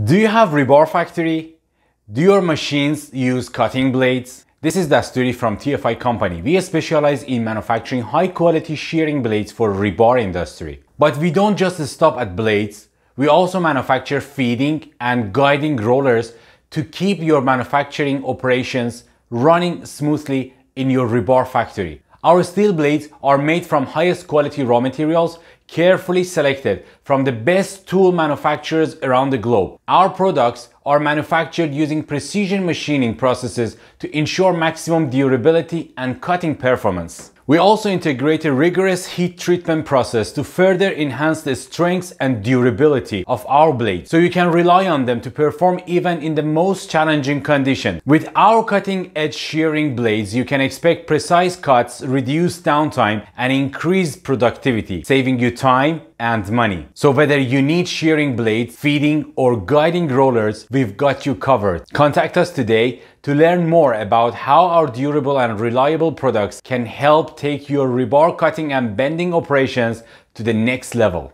Do you have rebar factory? Do your machines use cutting blades? This is Dasturi from TFI Company. We specialize in manufacturing high quality shearing blades for rebar industry. But we don't just stop at blades. We also manufacture feeding and guiding rollers to keep your manufacturing operations running smoothly in your rebar factory. Our steel blades are made from highest quality raw materials, carefully selected from the best tool manufacturers around the globe. Our products are manufactured using precision machining processes to ensure maximum durability and cutting performance. We also integrate a rigorous heat treatment process to further enhance the strength and durability of our blades, so you can rely on them to perform even in the most challenging conditions. With our cutting-edge shearing blades, you can expect precise cuts, reduced downtime, and increased productivity, saving you time and money. So whether you need shearing blades, feeding, or guiding rollers, we've got you covered. Contact us today to learn more about how our durable and reliable products can help take your rebar cutting and bending operations to the next level.